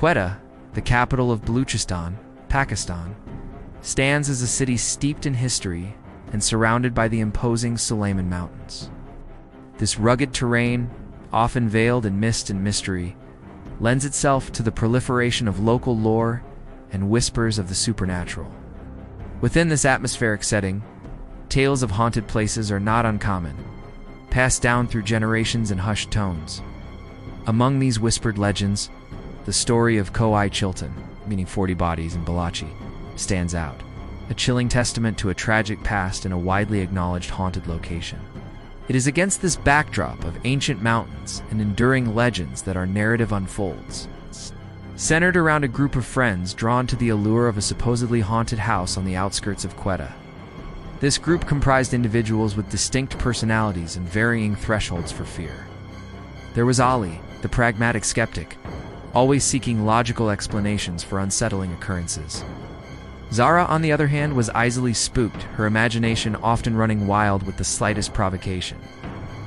Quetta, the capital of Baluchistan, Pakistan, stands as a city steeped in history and surrounded by the imposing Sulayman Mountains. This rugged terrain, often veiled in mist and mystery, lends itself to the proliferation of local lore and whispers of the supernatural. Within this atmospheric setting, tales of haunted places are not uncommon, passed down through generations in hushed tones. Among these whispered legends, the story of Koi Chilton, meaning 40 bodies in Balachi, stands out, a chilling testament to a tragic past in a widely acknowledged haunted location. It is against this backdrop of ancient mountains and enduring legends that our narrative unfolds, centered around a group of friends drawn to the allure of a supposedly haunted house on the outskirts of Quetta. This group comprised individuals with distinct personalities and varying thresholds for fear. There was Ali, the pragmatic skeptic, always seeking logical explanations for unsettling occurrences. Zara, on the other hand, was easily spooked, her imagination often running wild with the slightest provocation.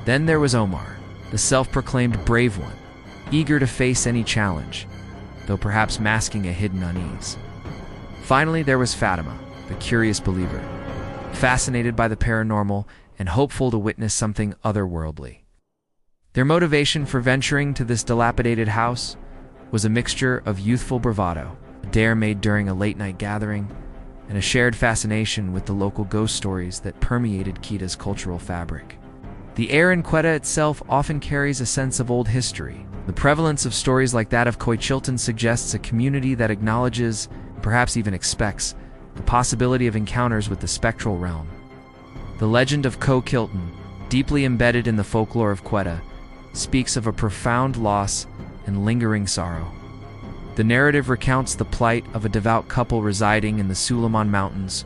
Then there was Omar, the self-proclaimed brave one, eager to face any challenge, though perhaps masking a hidden unease. Finally, there was Fatima, the curious believer, fascinated by the paranormal and hopeful to witness something otherworldly. Their motivation for venturing to this dilapidated house was a mixture of youthful bravado, a dare made during a late-night gathering, and a shared fascination with the local ghost stories that permeated Quetta's cultural fabric. The air in Quetta itself often carries a sense of old history. The prevalence of stories like that of Koi Chilton suggests a community that acknowledges, perhaps even expects, the possibility of encounters with the spectral realm. The legend of Koi Chilton, deeply embedded in the folklore of Quetta, speaks of a profound loss and lingering sorrow. The narrative recounts the plight of a devout couple residing in the Sulayman Mountains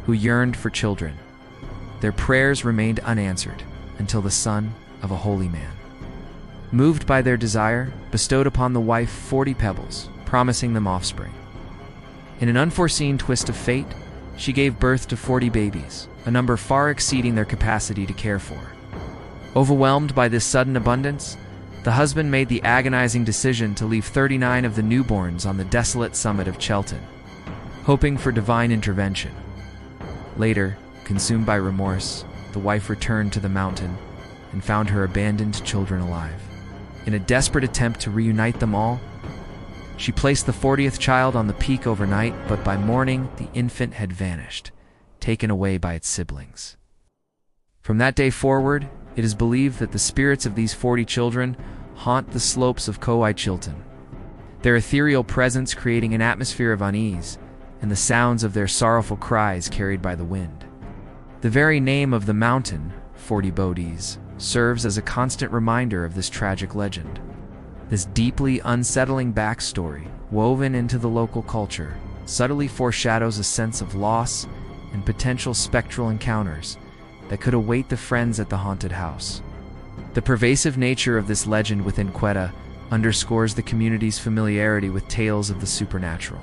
who yearned for children. Their prayers remained unanswered until the son of a holy man, moved by their desire, bestowed upon the wife 40 pebbles, promising them offspring. In an unforeseen twist of fate, she gave birth to 40 babies, a number far exceeding their capacity to care for. Overwhelmed by this sudden abundance, the husband made the agonizing decision to leave 39 of the newborns on the desolate summit of Chelton, hoping for divine intervention. Later, consumed by remorse, the wife returned to the mountain and found her abandoned children alive. In a desperate attempt to reunite them all, she placed the 40th child on the peak overnight, but by morning the infant had vanished, taken away by its siblings. From that day forward, it is believed that the spirits of these 40 children haunt the slopes of Koi Chilton, their ethereal presence creating an atmosphere of unease, and the sounds of their sorrowful cries carried by the wind. The very name of the mountain, 40 Bodhis, serves as a constant reminder of this tragic legend. This deeply unsettling backstory, woven into the local culture, subtly foreshadows a sense of loss and potential spectral encounters that could await the friends at the haunted house. The pervasive nature of this legend within Quetta underscores the community's familiarity with tales of the supernatural,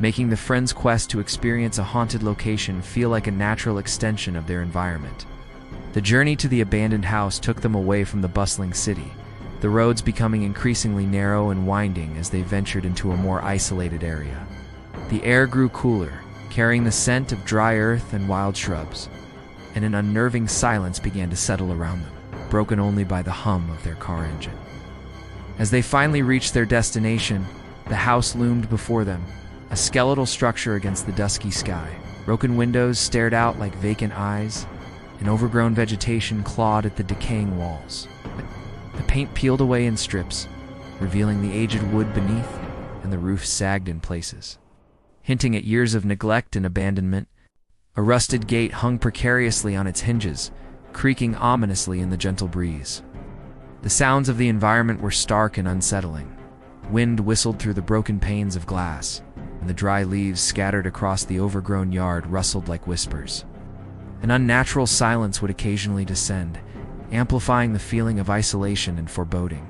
making the friends' quest to experience a haunted location feel like a natural extension of their environment. The journey to the abandoned house took them away from the bustling city, the roads becoming increasingly narrow and winding as they ventured into a more isolated area. The air grew cooler, carrying the scent of dry earth and wild shrubs, and an unnerving silence began to settle around them, broken only by the hum of their car engine. As they finally reached their destination, the house loomed before them, a skeletal structure against the dusky sky. Broken windows stared out like vacant eyes, and overgrown vegetation clawed at the decaying walls. The paint peeled away in strips, revealing the aged wood beneath, and the roof sagged in places, hinting at years of neglect and abandonment. A rusted gate hung precariously on its hinges, creaking ominously in the gentle breeze. The sounds of the environment were stark and unsettling. Wind whistled through the broken panes of glass, and the dry leaves scattered across the overgrown yard rustled like whispers. An unnatural silence would occasionally descend, amplifying the feeling of isolation and foreboding.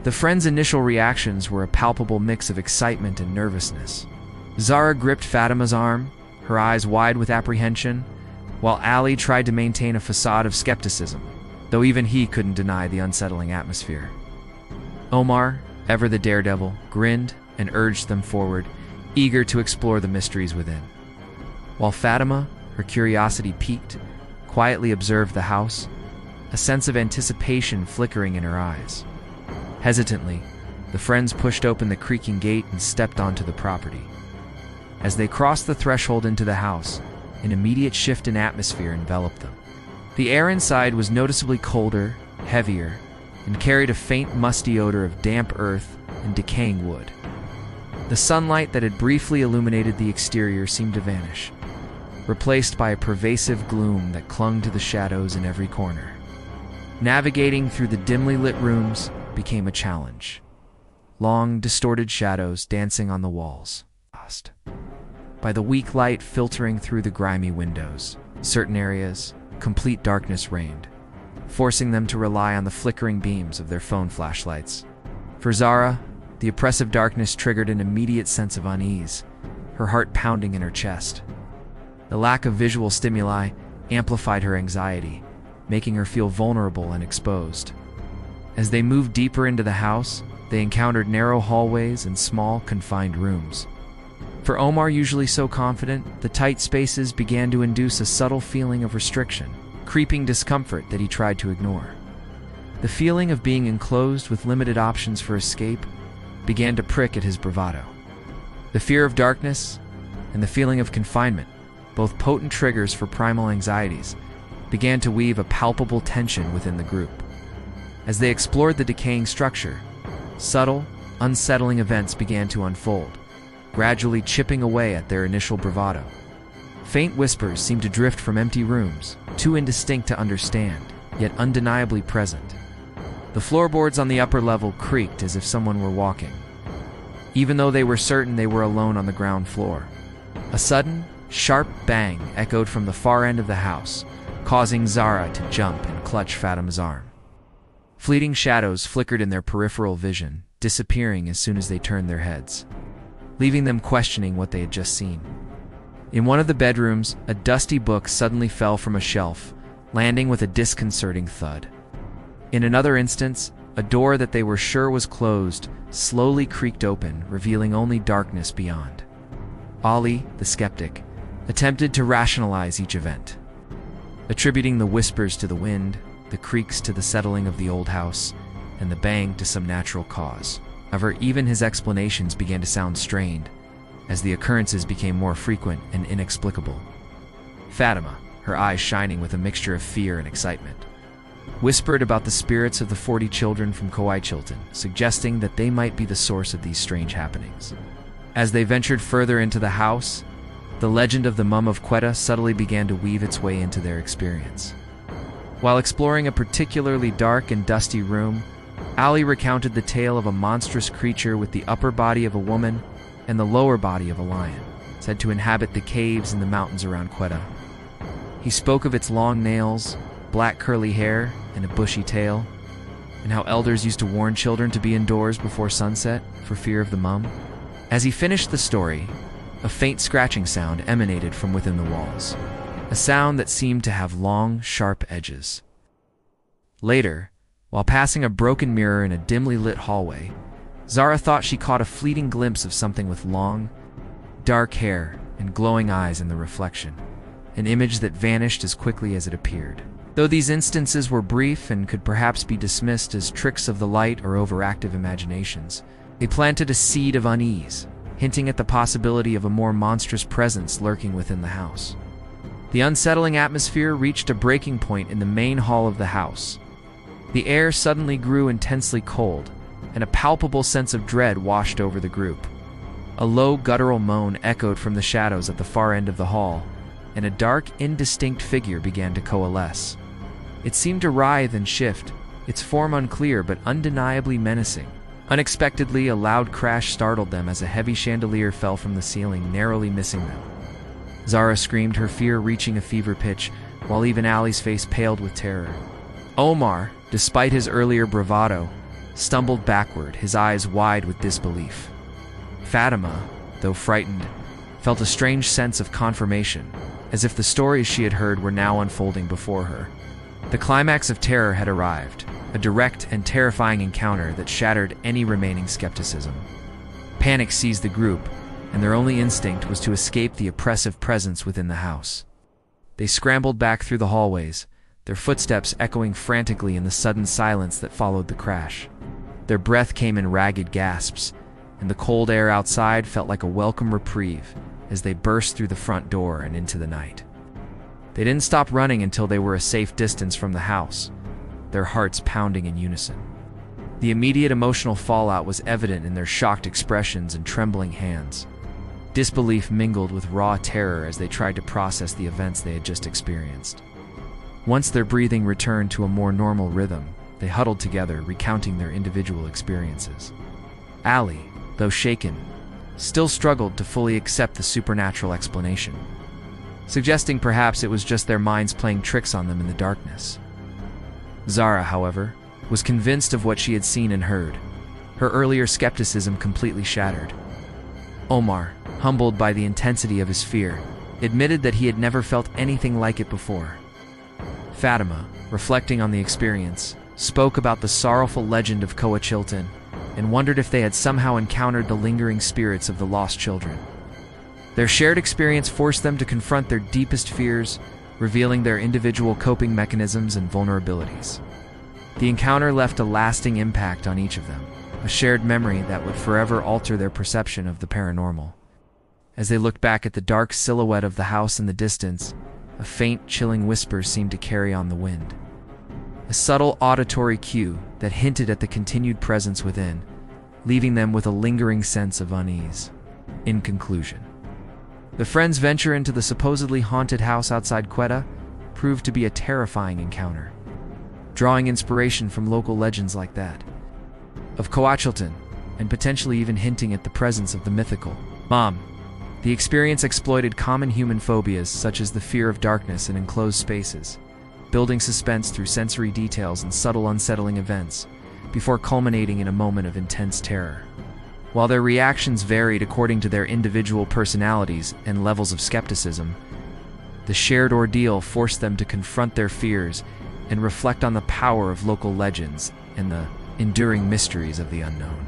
The friends' initial reactions were a palpable mix of excitement and nervousness. Zara gripped Fatima's arm, her eyes wide with apprehension, while Ali tried to maintain a facade of skepticism, though even he couldn't deny the unsettling atmosphere. Omar, ever the daredevil, grinned and urged them forward, eager to explore the mysteries within. While Fatima, her curiosity piqued, quietly observed the house, a sense of anticipation flickering in her eyes. Hesitantly, the friends pushed open the creaking gate and stepped onto the property. As they crossed the threshold into the house, an immediate shift in atmosphere enveloped them. The air inside was noticeably colder, heavier, and carried a faint musty odor of damp earth and decaying wood. The sunlight that had briefly illuminated the exterior seemed to vanish, replaced by a pervasive gloom that clung to the shadows in every corner. Navigating through the dimly lit rooms became a challenge. Long, distorted shadows dancing on the walls. By the weak light filtering through the grimy windows, certain areas, complete darkness reigned, forcing them to rely on the flickering beams of their phone flashlights. For Zara, the oppressive darkness triggered an immediate sense of unease, her heart pounding in her chest. The lack of visual stimuli amplified her anxiety, making her feel vulnerable and exposed. As they moved deeper into the house, they encountered narrow hallways and small, confined rooms. For Omar, usually so confident, the tight spaces began to induce a subtle feeling of restriction, creeping discomfort that he tried to ignore. The feeling of being enclosed with limited options for escape began to prick at his bravado. The fear of darkness and the feeling of confinement, both potent triggers for primal anxieties, began to weave a palpable tension within the group. As they explored the decaying structure, subtle, unsettling events began to unfold, gradually chipping away at their initial bravado. Faint whispers seemed to drift from empty rooms, too indistinct to understand, yet undeniably present. The floorboards on the upper level creaked as if someone were walking, even though they were certain they were alone on the ground floor. A sudden, sharp bang echoed from the far end of the house, causing Zara to jump and clutch Fatima's arm. Fleeting shadows flickered in their peripheral vision, disappearing as soon as they turned their heads, leaving them questioning what they had just seen. In one of the bedrooms, a dusty book suddenly fell from a shelf, landing with a disconcerting thud. In another instance, a door that they were sure was closed slowly creaked open, revealing only darkness beyond. Ali, the skeptic, attempted to rationalize each event, attributing the whispers to the wind, the creaks to the settling of the old house, and the bang to some natural cause. However, even his explanations began to sound strained, as the occurrences became more frequent and inexplicable. Fatima, her eyes shining with a mixture of fear and excitement, whispered about the spirits of the 40 children from Kauai Chilton, suggesting that they might be the source of these strange happenings. As they ventured further into the house, the legend of the Mum of Quetta subtly began to weave its way into their experience. While exploring a particularly dark and dusty room, Ali recounted the tale of a monstrous creature with the upper body of a woman and the lower body of a lion, said to inhabit the caves in the mountains around Quetta. He spoke of its long nails, black curly hair, and a bushy tail, and how elders used to warn children to be indoors before sunset for fear of the mum. As he finished the story, a faint scratching sound emanated from within the walls, a sound that seemed to have long, sharp edges. Later, while passing a broken mirror in a dimly lit hallway, Zara thought she caught a fleeting glimpse of something with long, dark hair and glowing eyes in the reflection, an image that vanished as quickly as it appeared. Though these instances were brief and could perhaps be dismissed as tricks of the light or overactive imaginations, they planted a seed of unease, hinting at the possibility of a more monstrous presence lurking within the house. The unsettling atmosphere reached a breaking point in the main hall of the house. The air suddenly grew intensely cold, and a palpable sense of dread washed over the group. A low guttural moan echoed from the shadows at the far end of the hall, and a dark, indistinct figure began to coalesce. It seemed to writhe and shift, its form unclear but undeniably menacing. Unexpectedly, a loud crash startled them as a heavy chandelier fell from the ceiling, narrowly missing them. Zara screamed, her fear reaching a fever pitch, while even Ali's face paled with terror. Omar, despite his earlier bravado, stumbled backward, his eyes wide with disbelief. Fatima, though frightened, felt a strange sense of confirmation, as if the stories she had heard were now unfolding before her. The climax of terror had arrived, a direct and terrifying encounter that shattered any remaining skepticism. Panic seized the group, and their only instinct was to escape the oppressive presence within the house. They scrambled back through the hallways, their footsteps echoing frantically in the sudden silence that followed the crash. Their breath came in ragged gasps, and the cold air outside felt like a welcome reprieve as they burst through the front door and into the night. They didn't stop running until they were a safe distance from the house, their hearts pounding in unison. The immediate emotional fallout was evident in their shocked expressions and trembling hands. Disbelief mingled with raw terror as they tried to process the events they had just experienced. Once their breathing returned to a more normal rhythm, they huddled together, recounting their individual experiences. Allie, though shaken, still struggled to fully accept the supernatural explanation, suggesting perhaps it was just their minds playing tricks on them in the darkness. Zara, however, was convinced of what she had seen and heard, her earlier skepticism completely shattered. Omar, humbled by the intensity of his fear, admitted that he had never felt anything like it before. Fatima, reflecting on the experience, spoke about the sorrowful legend of Coachilton and wondered if they had somehow encountered the lingering spirits of the lost children. Their shared experience forced them to confront their deepest fears, revealing their individual coping mechanisms and vulnerabilities. The encounter left a lasting impact on each of them, a shared memory that would forever alter their perception of the paranormal. As they looked back at the dark silhouette of the house in the distance, a faint, chilling whisper seemed to carry on the wind. A subtle auditory cue that hinted at the continued presence within, leaving them with a lingering sense of unease. In conclusion, the friends' venture into the supposedly haunted house outside Quetta proved to be a terrifying encounter, drawing inspiration from local legends like that of Coachilton, and potentially even hinting at the presence of the mythical. The experience exploited common human phobias such as the fear of darkness and enclosed spaces, building suspense through sensory details and subtle unsettling events, before culminating in a moment of intense terror. While their reactions varied according to their individual personalities and levels of skepticism, the shared ordeal forced them to confront their fears and reflect on the power of local legends and the enduring mysteries of the unknown.